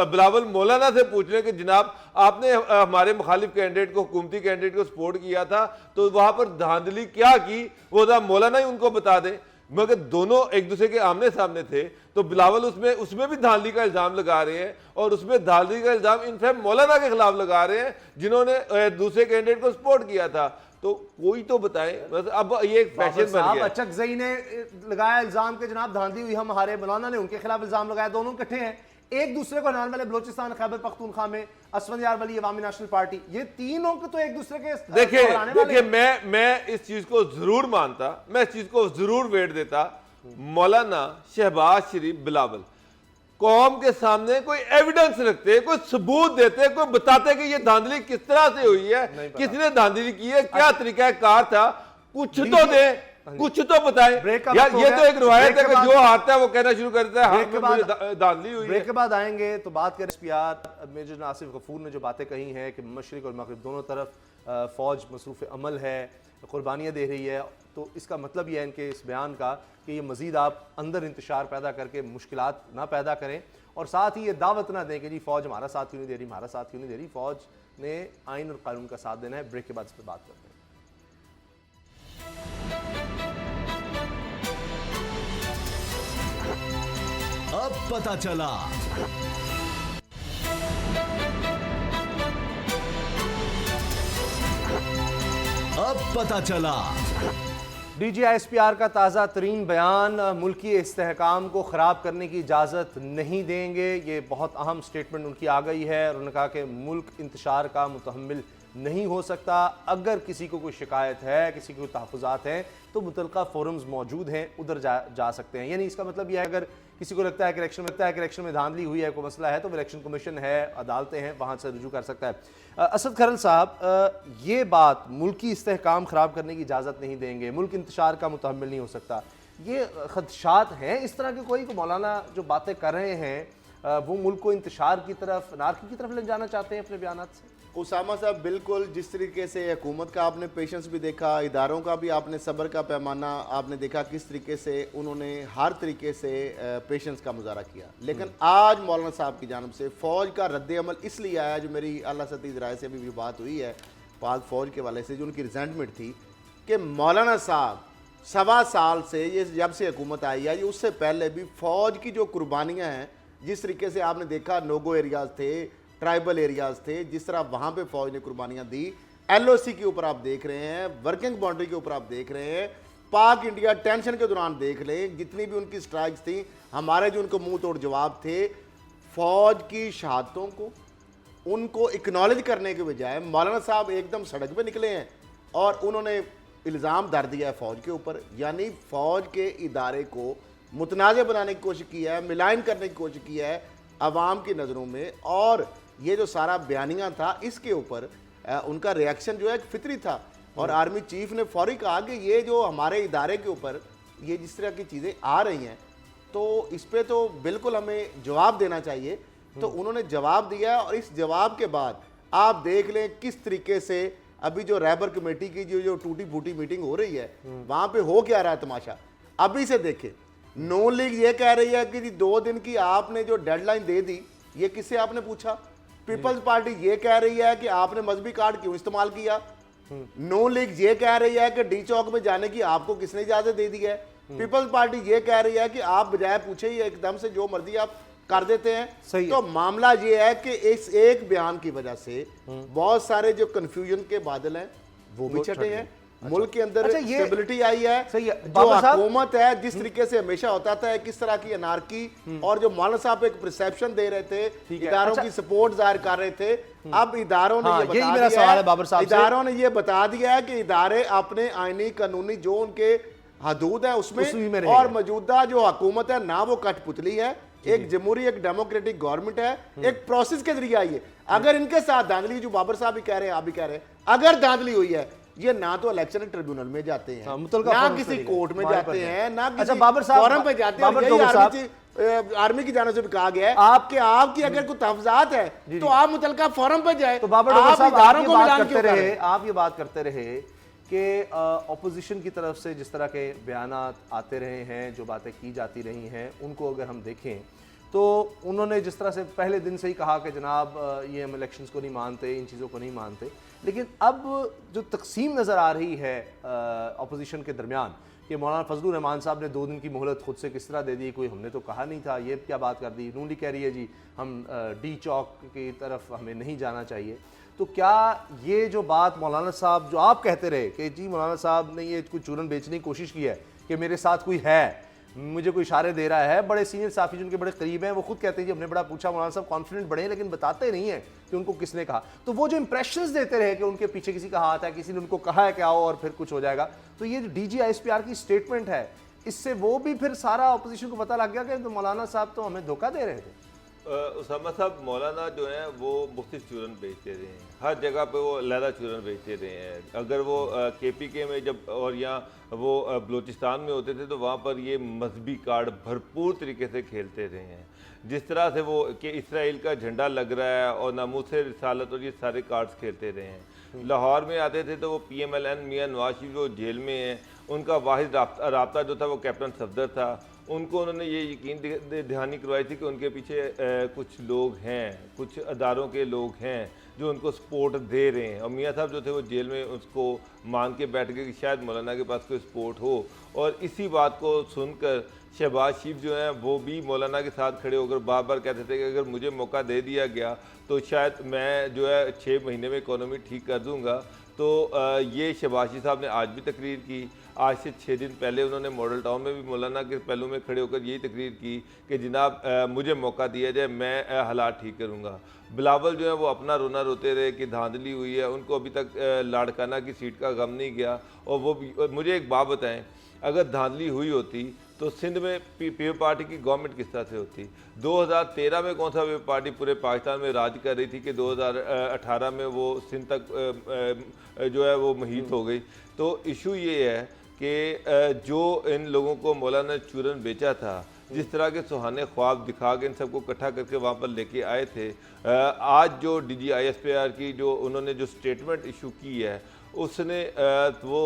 Speaker 2: बिलावल मौलाना से पूछ रहे कि जनाब आपने हमारे मुखालिफ कैंडिडेट को, हुकूमती कैंडिडेट को सपोर्ट किया था, तो वहां पर धांधली क्या की वो मौलाना ही उनको बता दे। मगर दोनों एक दूसरे के आमने सामने थे, तो बिलावल उसमें भी धांधली का इल्जाम लगा रहे हैं, और उसमें धांधली का इल्जाम इनफैक्ट मौलाना के खिलाफ लगा रहे हैं जिन्होंने दूसरे कैंडिडेट को सपोर्ट किया था। तो कोई तो बताएं, बस अब ये एक फैशन बन गया।
Speaker 3: अचकज़ई ने लगाया इल्जाम के जनाब धांधली हुई हम हारे, मौलाना ने उनके खिलाफ इल्जाम लगाया, दोनों इकट्ठे हैं, एक दूसरे को हराने वाले बलोचिस्तान खैबर पख्तूनख्वा में असफंदियार वली अवामी नेशनल पार्टी, ये तीनों को तो एक दूसरे के
Speaker 2: देखिए मैं इस चीज को जरूर मानता, मैं इस चीज को जरूर वेट देता। मौलाना शहबाज शरीफ बिलावल कौम के सामने कोई एविडेंस रखते, कोई सबूत देते, कोई बताते कि ये धांधली किस तरह से हुई है, किसने धांधली की है, क्या तरीका कार था, कुछ तो दे, कुछ तो बताएं। यार ये तो एक रिवायत है कि जो हारता है वो कहना शुरू कर देता है धांधली हुई है।
Speaker 3: ब्रेक के बाद आएंगे तो बात करें एसपीआर मेजर नासिफ गफूर ने जो बातें कही हैं कि मशरिक और मगरिब दोनों तरफ फौज मसरूफ़ अमल है, कुर्बानियाँ दे रही है, तो इसका मतलब यह है इनके इस बयान का कि ये मज़ीद आप अंदर इंतशार पैदा करके मुश्किलात ना पैदा करें, और साथ ही ये दावत ना दें कि जी फ़ौज हमारा साथ क्यों नहीं दे रही, हमारा साथ क्यों नहीं दे रही। फ़ौज ने आइन और कानून का साथ देना है। ब्रेक के बाद इस पर बात करते हैं।
Speaker 5: अब पता चला। अब पता चला।
Speaker 3: DGISPR का ताज़ा तरीन बयान, मुल्की इस्तेहकाम को ख़राब करने की इजाज़त नहीं देंगे, ये बहुत अहम स्टेटमेंट उनकी आ गई है। उन्होंने कहा कि मुल्क इंतशार का मुतहम्मिल नहीं हो सकता, अगर किसी को कोई शिकायत है, किसी को तहफ़्फ़ुज़ात हैं तो मुतलका फोरम्स मौजूद हैं, उधर जा सकते हैं। यानी इसका मतलब यह है अगर किसी को लगता है कि इलेक्शन में धांधली हुई है, कोई मसला है, तो इलेक्शन कमीशन है, अदालतें हैं, वहाँ से रुजू कर सकता है। असद खरल साहब, ये बात मुल्की इस्तेहकाम ख़राब करने की इजाज़त नहीं देंगे, मुल्क इंतशार का मुतहम्मिल नहीं हो सकता, ये खदशात हैं इस तरह के कोई मौलाना जो बातें कर रहे हैं वो मुल्क को इंतशार की तरफ, नारकी की तरफ ले जाना चाहते हैं अपने बयानात से?
Speaker 4: उसामा साहब, बिल्कुल जिस तरीके से हुकूमत का आपने पेशेंस भी देखा, इदारों का भी आपने सब्र का पैमाना आपने देखा, किस तरीके से उन्होंने हर तरीके से पेशेंस का मुजाहरा किया। लेकिन आज मौलाना साहब की जानब से फ़ौज का रद्द-ए-अमल इसलिए आया, जो मेरी अल्लाह सतीज़ राय से भी बात हुई है पाक फ़ौज के वाले से, जो उनकी रिजेंटमेंट थी कि मौलाना साहब 1.25 साल से, ये जब से हुकूमत आई है, ये उससे पहले भी फ़ौज की जो कुर्बानियाँ हैं, जिस तरीके से आपने देखा नोगो एरियाज़ थे, ट्राइबल एरियाज़ थे, जिस तरह वहाँ पे फ़ौज ने कुर्बानियाँ दी, LOC के ऊपर आप देख रहे हैं, वर्किंग बाउंड्री के ऊपर आप देख रहे हैं, पाक इंडिया टेंशन के दौरान देख लें, जितनी भी उनकी स्ट्राइक्स थी, हमारे जो उनको मुंह तोड़ जवाब थे, फ़ौज की शहादतों को उनको इक्नॉलेज करने के बजाय मौलाना साहब एकदम सड़क पे निकले हैं और उन्होंने इल्ज़ाम धर दिया है फ़ौज के ऊपर। यानी फ़ौज के इदारे को मुतनाज़ बनाने की कोशिश की है, मिलान करने की कोशिश की है अवाम की नज़रों में, और ये जो सारा बयानिया था इसके ऊपर उनका रिएक्शन जो है फितरी था। और आर्मी चीफ ने फौरी कहा कि ये जो हमारे इदारे के ऊपर ये जिस तरह की चीज़ें आ रही हैं, तो इस पर तो बिल्कुल हमें जवाब देना चाहिए। तो उन्होंने जवाब दिया, और इस जवाब के बाद आप देख लें किस तरीके से अभी जो रैबर कमेटी की जो टूटी फूटी मीटिंग हो रही है, वहाँ पे हो क्या रहा है तमाशा अभी से देखें। नून लीग ये कह रही है कि जी 2 दिन की आपने जो डेडलाइन दे दी, ये किससे आपने पूछा? पीपल्स पार्टी ये कह रही है कि आपने मजहबी कार्ड क्यों इस्तेमाल किया? नून लीग ये कह रही है कि डी चौक में जाने की आपको किसने इजाजत दे दी है? पीपल्स पार्टी ये कह रही है कि आप बजाय पूछे ही एकदम से जो मर्जी आप कर देते हैं। तो मामला ये है कि इस एक बयान की वजह से बहुत सारे जो कंफ्यूजन के बादल हैं वो भी छटे हैं। मुल्क के अंदर स्टेबिलिटी आई है। जो हुकूमत है जिस तरीके से हमेशा होता था किस तरह की अनारकी, और जो मौलाना साहब एक परसेप्शन दे रहे थे, इदारों की सपोर्ट जाहिर कर रहे थे, अब इदारों ने ये बता दिया है कि इदारे अपने आईनी कानूनी जो उनके हदूद है उसमें, और मौजूदा जो हुकूमत है ना वो कठपुतली है, एक जमहूरी एक डेमोक्रेटिक गवर्नमेंट है, एक प्रोसेस के जरिए आई है। अगर इनके साथ धांधली, जो बाबर साहब भी कह रहे हैं, आप भी कह रहे हैं, अगर धांधली हुई है, ये ना तो इलेक्शन ट्रिब्यूनल में जाते हैं, ना किसी कोर्ट में जाते हैं, ना किसी फोरम पे जाते हैं। आर्मी की जाने से भी कहा गया है आपकी अगर कोई तहफ़्फ़ुज़ात है तो आप मुतलका फोरम पे जाए।
Speaker 3: तो बाबर साहब आप ये बात करते रहे कि अपोजिशन की तरफ से जिस तरह के बयानात आते रहे हैं, जो बातें की जाती रही हैं, उनको अगर हम देखें तो उन्होंने जिस तरह से पहले दिन से ही कहा कि जनाब ये हम इलेक्शंस को नहीं मानते, इन चीज़ों को नहीं मानते, लेकिन अब जो तकसीम नज़र आ रही है अपोजिशन के दरमियान कि मौलाना फजलुर रहमान साहब ने 2 दिन की मोहलत खुद से किस तरह दे दी, कोई हमने तो कहा नहीं था, ये क्या बात कर दी, नून लीग कह रही है जी हम डी चौक की तरफ हमें नहीं जाना चाहिए। तो क्या ये जो बात मौलाना साहब जो आप कहते रहे कि जी मौलाना साहब ने ये कुछ चूरन बेचने की कोशिश की है कि मेरे साथ कोई है, मुझे कोई इशारे दे रहा है, बड़े सीनियर साफी जिनके बड़े करीब हैं वो खुद कहते हैं कि हमने बड़ा पूछा, मौलाना साहब कॉन्फिडेंट बड़े हैं लेकिन बताते नहीं है कि उनको किसने कहा। तो वो जो इंप्रेशंस देते रहे कि उनके पीछे किसी का हाथ है, किसी ने उनको कहा है कि आओ और फिर कुछ हो जाएगा, तो ये जो DGISPR की स्टेटमेंट है इससे वो भी फिर सारा अपोजिशन को पता लग गया कि तो मौलाना साहब तो हमें धोखा दे रहे थे।
Speaker 2: उसामा साहब मौलाना जो है वो मुख्तलिफ चूरन बेचते रहे हैं, हर जगह पे वो लहदा चूरन बेचते रहे हैं। अगर वो KPK में जब और यहाँ वो बलूचिस्तान में होते थे तो वहाँ पर ये मजहबी कार्ड भरपूर तरीके से खेलते रहे हैं। जिस तरह से वो कि इसराइल का झंडा लग रहा है और नामूस रिसालत और ये सारे कार्ड्स खेलते रहे हैं। लाहौर में आते थे तो वो PMLN मियाँ नवाज शरीफ जो जेल में हैं, उनका वाहिद राब्ता जो था वो कैप्टन सफदर था। उनको उन्होंने ये यकीन दहानी करवाई थी कि उनके पीछे कुछ लोग हैं, कुछ अदारों के लोग हैं जो उनको सपोर्ट दे रहे हैं। और मियाँ साहब जो थे वो जेल में उसको मान के बैठ गए कि शायद मौलाना के पास कोई सपोर्ट हो। और इसी बात को सुनकर शहबाज शरीफ जो हैं वो भी मौलाना के साथ खड़े होकर बार बार कहते थे कि अगर मुझे मौका दे दिया गया तो शायद मैं जो है 6 महीने में इकोनॉमी ठीक कर दूँगा। तो ये शहबाज शरीफ साहब ने आज भी तकरीर की। आज से 6 दिन पहले उन्होंने मॉडल टाउन में भी मौलाना के पहलू में खड़े होकर यही तकरीर की कि जनाब मुझे मौका दिया जाए, मैं हालात ठीक करूँगा। बिलावल जो है वो अपना रोना रोते रहे कि धांधली हुई है, उनको अभी तक लाड़काना की सीट का गम नहीं गया। और वो मुझे एक बात बताएं, अगर धांधली हुई होती तो सिंध में पीपल्स पार्टी की गवर्नमेंट किस तरह से होती? 2013 में कौन सा वे पार्टी पूरे पाकिस्तान में राज कर रही थी कि 2018 में वो सिंध तक जो है वो मुहित हो गई। तो इशू ये है कि जो इन लोगों को मौलाना ने चूरन बेचा था, जिस तरह के सुहाने ख्वाब दिखा के इन सबको इकट्ठा करके वहाँ पर लेके आए थे, आज जो DGISPR की जो उन्होंने जो स्टेटमेंट इशू की है उसने वो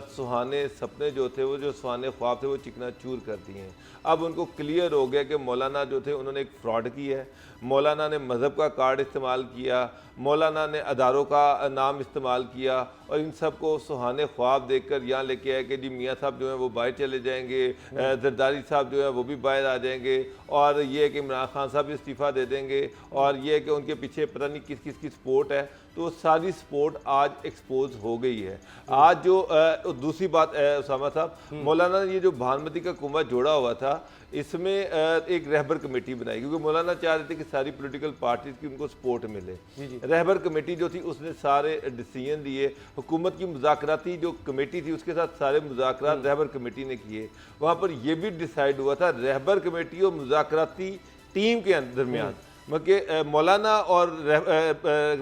Speaker 2: सुहाने सपने जो थे, वो जो सुहाने ख्वाब थे वो चिकना चूर कर दिए हैं। अब उनको क्लियर हो गया कि मौलाना जो थे उन्होंने एक फ्रॉड की है, मौलाना ने मज़हब का कार्ड इस्तेमाल किया, मौलाना ने अदारों का नाम इस्तेमाल किया और इन सब को सुहाने ख्वाब देखकर यहाँ लेके आए कि जी मियाँ साहब जो हैं वो बाहर चले जाएंगे, जरदारी साहब जो है वो भी बाहर आ जाएंगे और ये है कि इमरान खान साहब भी इस्तीफ़ा दे देंगे और ये है कि उनके पीछे पता नहीं किस किस की सपोर्ट है। तो सारी सपोर्ट आज एक्सपोज हो गई है। आज जो दूसरी बात उसामा साहब, मौलाना ने ये जो भानुमती का कुंभा जोड़ा हुआ था इसमें एक रहबर कमेटी बनाई क्योंकि मौलाना चाह रहे थे कि सारी पॉलिटिकल पार्टीज की उनको सपोर्ट मिले। रहबर कमेटी जो थी उसने सारे डिसीजन लिए, हुकूमत की मुज़ाकराती जो कमेटी थी उसके साथ सारे मुज़ाकरात रहबर कमेटी ने किए। वहाँ पर यह भी डिसाइड हुआ था रहबर कमेटी और मुज़ाकराती टीम के दरमियान, मतलब मौलाना और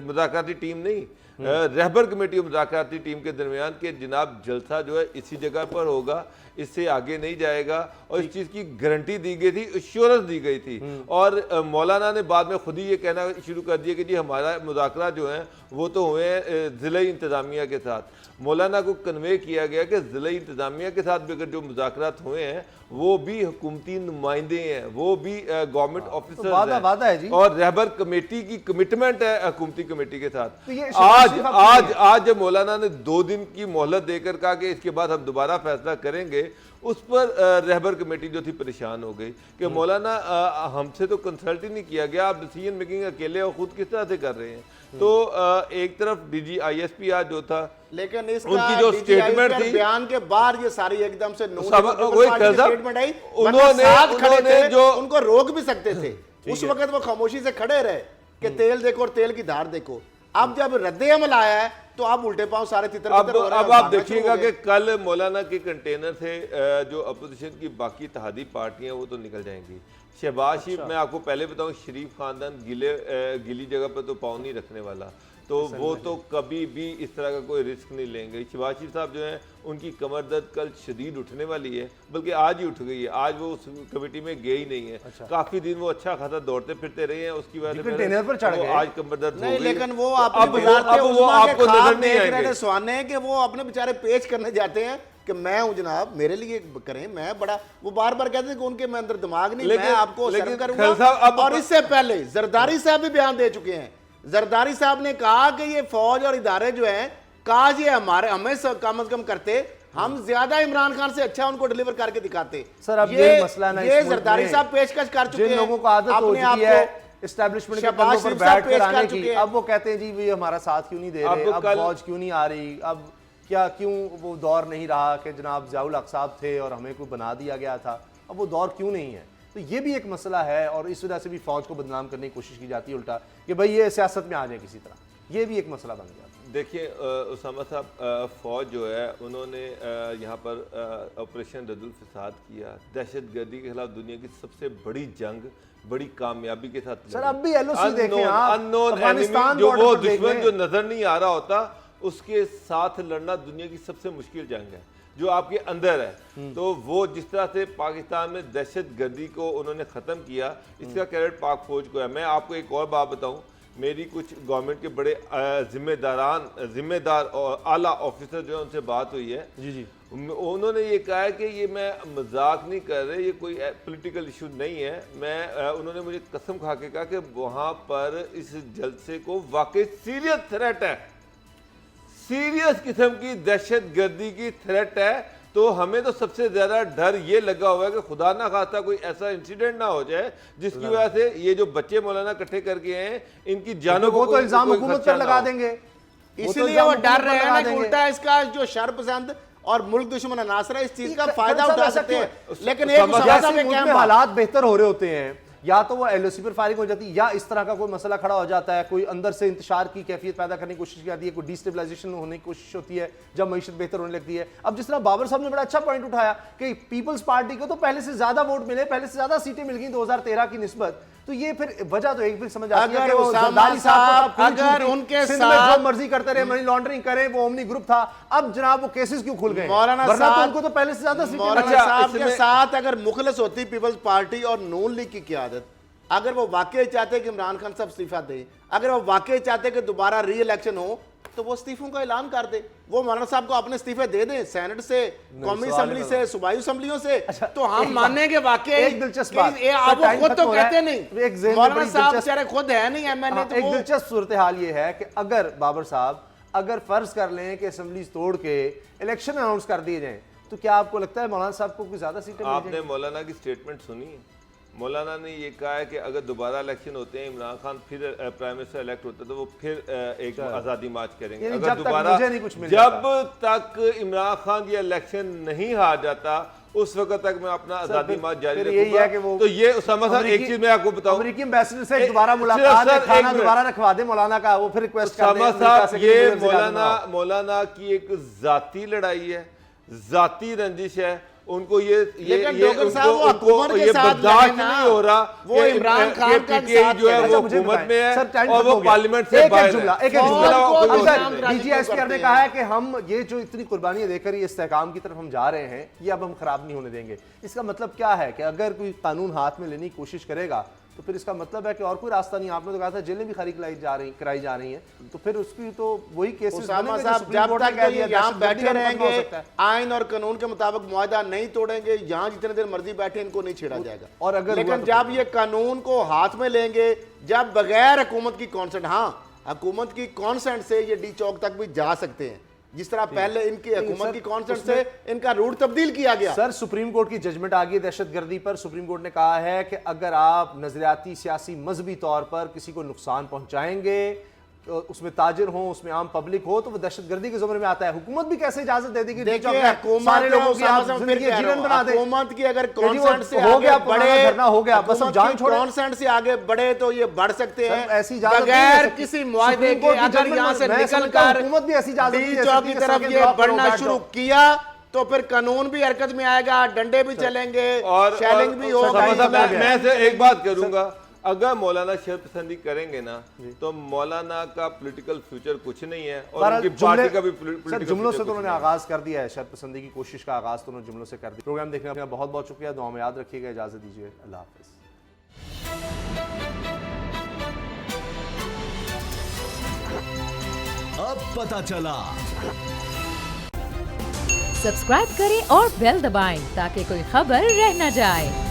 Speaker 2: मुज़ाकराती टीम नहीं, रहबर कमेटी और मुज़ाकराती टीम के दरमियान के जनाब जलसा जो है इसी जगह पर होगा, इससे आगे नहीं जाएगा। और इस चीज़ की गारंटी दी गई थी, एश्योरेंस दी गई थी। और मौलाना ने बाद में खुद ही ये कहना शुरू कर दिया कि जी हमारा मुज़ाकरा जो है वो तो हुए हैं ज़िला इंतज़ामिया के साथ। मौलाना को कन्वे किया गया कि ज़िला इंतज़ामिया के साथ भी अगर जो मुज़ाकरात हुए हैं वो भी हुकूमती नुमाइंदे हैं, वो भी गवर्नमेंट ऑफिसर
Speaker 3: वादा है जी।
Speaker 2: और रहबर कमेटी की कमिटमेंट है हुकूमती कमेटी के साथ।
Speaker 3: तो
Speaker 2: आज जब मौलाना ने 2 दिन की मोहलत देकर कहा कि इसके बाद हम दोबारा फैसला करेंगे, उस पर रहबर कमेटी जो थी परेशान हो गई कि मौलाना हमसे तो कंसल्ट ही नहीं किया गया, आप डिसीजन मेकिंग अकेले और खुद किस तरह से कर रहे हैं। तो एक तरफ DGISPR जो था,
Speaker 4: लेकिन
Speaker 2: उनकी जो स्टेटमेंट थी
Speaker 4: बयान के बाद ये सारी एकदम से
Speaker 2: स्टेटमेंट
Speaker 4: आई,
Speaker 2: उन्होंने जो
Speaker 4: उनको रोक भी सकते थे। उस वक्त वो खामोशी से खड़े रहे कि तेल देखो और तेल की धार देखो। अब जब रद्दे अमल आया है तो आप उल्टे पांव सारे तितर हो रहे हैं।
Speaker 2: अब आप देखिएगा कि कल मौलाना के कंटेनर से जो अपोजिशन की बाकी इत्तेहादी पार्टियां वो तो निकल जाएंगी। शहबाज शरीफ, मैं आपको पहले बताऊं, शरीफ खानदान गिली जगह पर तो पाँव नहीं रखने वाला। तो वो तो कभी भी इस तरह का कोई रिस्क नहीं लेंगे। शहबाज शरीफ साहब जो हैं उनकी कमर दर्द कल शदीद उठने वाली है, बल्कि आज ही उठ गई है। आज वो उस कमेटी में गए ही नहीं है। काफी दिन वो अच्छा खासा दौड़ते फिरते रहे हैं, उसकी वजह से
Speaker 3: ट्रेनर पर चढ़ गए।
Speaker 2: आज कमर दर्द
Speaker 4: नहीं, लेकिन वो
Speaker 2: तो
Speaker 4: आपको
Speaker 2: अब वो आपको नजर नहीं आएंगे।
Speaker 4: सुहाने हैं कि वो अपने बेचारे पेश करने जाते हैं कि मैं हूं जनाब, मेरे लिए करें, मैं बड़ा, वो बार बार कहते हैं कि उनके में अंदर दिमाग नहीं, मैं आपको सर्व करूंगा। और इससे पहले जरदारी साहब भी बयान दे चुके हैं। जरदारी साहब ने कहा कि ये फौज और इदारे जो हैं, काश ये हमें कम से कम करते, हम ज्यादा इमरान खान से अच्छा उनको डिलीवर करके दिखाते।
Speaker 3: सर अब ये मसला ना,
Speaker 4: ये जरदारी साहब पेशकश कर चुके हैं।
Speaker 3: जिन लोगों को आदत हो चुकी है एस्टैब्लिशमेंट के कंधों पर बैठ कर आने की, अब वो कहते हैं जी भी हमारा साथ क्यों नहीं दे रहे, अब फौज क्यों नहीं आ रही, अब क्या क्यों वो दौर नहीं रहा कि जनाब ज़ियाउल हक साहब थे और हमें कोई बना दिया गया था, अब वो दौर क्यों नहीं है। तो ये भी एक मसला है और इस वजह से भी फौज को बदनाम करने की कोशिश की जाती है उल्टा, कि भाई ये सियासत में आ जाए किसी तरह, ये भी एक मसला बन गया।
Speaker 2: देखिए उसामा साहब, फौज जो है उन्होंने यहाँ पर ऑपरेशन रद्दुल फसाद किया, दहशतगर्दी के खिलाफ दुनिया की सबसे बड़ी जंग बड़ी कामयाबी के साथ।
Speaker 3: सर अब भी एलओसी देखें आप,
Speaker 2: अननोन
Speaker 3: अफगानिस्तान
Speaker 2: जो वो
Speaker 3: बॉर्डर पर
Speaker 2: दुश्मन जो नजर नहीं आ रहा होता, उसके साथ लड़ना दुनिया की सबसे मुश्किल जंग है जो आपके अंदर है। तो वो जिस तरह से पाकिस्तान में दहशतगर्दी को उन्होंने ख़त्म किया, इसका क्रेडिट पाक फौज को है। मैं आपको एक और बात बताऊं, मेरी कुछ गवर्नमेंट के बड़े जिम्मेदार और आला ऑफिसर जो है उनसे बात हुई है
Speaker 3: जी,
Speaker 2: उन्होंने ये कहा है कि ये मैं मजाक नहीं कर रहे, ये कोई पॉलिटिकल इशू नहीं है। उन्होंने मुझे कसम खा के कहा कि वहाँ पर इस जलसे को वाकई सीरियस थ्रेट है, सीरियस किस्म की दहशतगर्दी की थ्रेट है। तो हमें तो सबसे ज्यादा डर ये लगा हुआ है कि खुदा ना खास्ता कोई ऐसा इंसिडेंट ना हो जाए जिसकी वजह से ये जो बच्चे मौलाना इकट्ठे करके हैं इनकी जानों को
Speaker 3: तो इल्जाम हुकूमत पर लगा देंगे,
Speaker 4: इसलिए वो डर रहे हैं ना कि उल्टा इसका जो शरपसंद और मुल्क दुश्मन अनासर है इस चीज का फायदा उठा सकते हैं। लेकिन एक
Speaker 3: हालात बेहतर हो रहे होते हैं, या तो वो एलओसी पर फायरिंग हो जाती है, या इस तरह का कोई मसला खड़ा हो जाता है, कोई अंदर से इंतशार की कैफियत पैदा करने की कोशिश की जाती है, कोई डिस्टेबलाइजेशन होने की कोशिश होती है जब मईशत बेहतर होने लगती है। अब जिस तरह बाबर साहब ने बड़ा अच्छा पॉइंट उठाया कि पीपल्स पार्टी को तो पहले से ज्यादा वोट मिले, पहले से ज्यादा सीटें मिल गई 2013 की निस्बत, तो ये फिर वजह तो एक भी समझ आती है कि वो जरदारी साहब
Speaker 4: अगर उनके
Speaker 3: साथ जो मर्जी करते रहे, मनी लॉन्ड्रिंग करे, वो ओमनी ग्रुप था, अब जनाब वो केसेस क्यों खुल गए,
Speaker 4: मौलाना
Speaker 3: साहब उनको तो पहले से ज्यादा सीटें।
Speaker 4: मौलाना साहब के साथ अगर मुखलिस होती पीपल्स पार्टी और नून लीग की क़यादत, अगर वो वाकई चाहते कि इमरान खान साहब इस्तीफा दें, अगर वो वाकई चाहते कि दोबारा री इलेक्शन हो, तो वो इस्तीफों का ऐलान कर दे, वो मौलाना साहब को अपने इस्तीफे दे दें, सेनेट से, कौमी असेंबली से, सूबाई असेंबलियों से। अच्छा, तो हम मानेंगे वाकई।
Speaker 3: एक दिलचस्प बात,
Speaker 4: आप वो खुद तो कहते नहीं, मौलाना साहब बेचारे खुद है नहीं एमएनए।
Speaker 3: एक दिलचस्प सूरत हाल ये है कि अगर बाबर साहब अगर फर्ज कर लें कि असेंबली तोड़ के इलेक्शन अनाउंस कर दिए जाएं, तो क्या आपको लगता है मौलाना साहब को कोई ज्यादा सीटें?
Speaker 2: आपने मौलाना की स्टेटमेंट सुनी है? मौलाना ने ये कहा है कि अगर दोबारा इलेक्शन होते हैं, इमरान खान फिर प्राइम मिनिस्टर इलेक्ट होता है, तो वो फिर एक आज़ादी मार्च करेंगे। अगर दोबारा जब तक इमरान खान ये इलेक्शन नहीं हार जाता उस वक्त तक मैं अपना आज़ादी मार्च जारी रखूंगा। तो ये उसामा साहब एक चीज मैं आपको बताऊं,
Speaker 3: अमेरिकी एम्बेसडर से दोबारा मुलाकात, खाना दोबारा रखवा दे मौलाना का, वो फिर रिक्वेस्ट कर
Speaker 2: उसामा साहब ये मौलाना की एक जाती लड़ाई है, जाती रंजिश है, उनको ये बर्दाश्त नहीं हो रहा, वो इमरान खान का जो है वो हुकूमत में है और वो पार्लियामेंट से बाहर है।
Speaker 3: डीजीएसपी ने कहा है कि हम ये जो इतनी कुर्बानियां देकर ये इस्तेहकाम की तरफ हम जा रहे हैं, ये अब हम खराब नहीं होने देंगे। इसका मतलब क्या है कि अगर कोई कानून हाथ में लेने की कोशिश करेगा तो फिर इसका मतलब है कि और कोई रास्ता नहीं। आपने तो कहा था जेलें भी खाली कराई जा रही हैं, तो फिर उसकी तो वही केसेस
Speaker 4: जब तक ये यहाँ बैठे रहेंगे, आइन और कानून के मुताबिक मुआहदा नहीं तोड़ेंगे, यहाँ जितने देर मर्जी बैठे इनको नहीं छेड़ा जाएगा। और अगर लेकिन जब ये कानून को हाथ में लेंगे, जब बगैर हुकूमत की कॉन्सेंट, हाँ हुकूमत की कॉन्सेंट से ये डी चौक तक भी जा सकते हैं, जिस तरह पहले इनकी हुकूमत की कॉन्सेंट से इनका रूट तब्दील किया गया।
Speaker 3: सर सुप्रीम कोर्ट की जजमेंट आ गई दहशतगर्दी पर। सुप्रीम कोर्ट ने कहा है कि अगर आप नजरियाती, सियासी, मजहबी तौर पर किसी को नुकसान पहुंचाएंगे, तो उसमें ताजिर हो, उसमें आम पब्लिक हो, तो वो दहशतगर्दी के ज़ुमरे में आता है। हुकूमत भी कैसे इजाजत दे देगी सारे लोगों की आप जिंदगी जीवन बना दे?
Speaker 4: हुकूमत की अगर कॉन्सेंट से हो गया बड़े, धरना हो गया, बस हम जान छोड़े, कॉन्सेंट से आगे बढ़े तो ये बढ़ सकते हैं ऐसी बगैर किसी मुआहदे के। अगर यहाँ से निकलकर हुकूमत भी ऐसी इजाजत की तरफ ये बढ़ना शुरू किया तो फिर कानून भी हरकत में आएगा, डंडे भी चलेंगे और शेलिंग भी होगा।
Speaker 2: मैं से एक बात करूंगा, अगर मौलाना शरपसंदी करेंगे ना तो मौलाना का पॉलिटिकल फ्यूचर कुछ नहीं है और
Speaker 3: बहरहाल
Speaker 2: उनकी पार्टी का भी
Speaker 3: सर,
Speaker 2: पॉलिटिकल
Speaker 3: जुमलों से
Speaker 2: फ्यूचर
Speaker 3: तो
Speaker 2: कुछ
Speaker 3: उन्होंने
Speaker 2: नहीं है।
Speaker 3: आगाज कर दिया है, शरपसंदी की कोशिश का आगाज तो उन्होंने जुमलों से कर दिया। प्रोग्राम देखने का बहुत बहुत शुक्रिया, दुआ में याद रखिएगा, इजाजत दीजिए, अल्लाह हाफिज।
Speaker 5: अब पता चला।
Speaker 1: सब्सक्राइब करें और बेल दबाएं ताकि कोई खबर रह न जाए।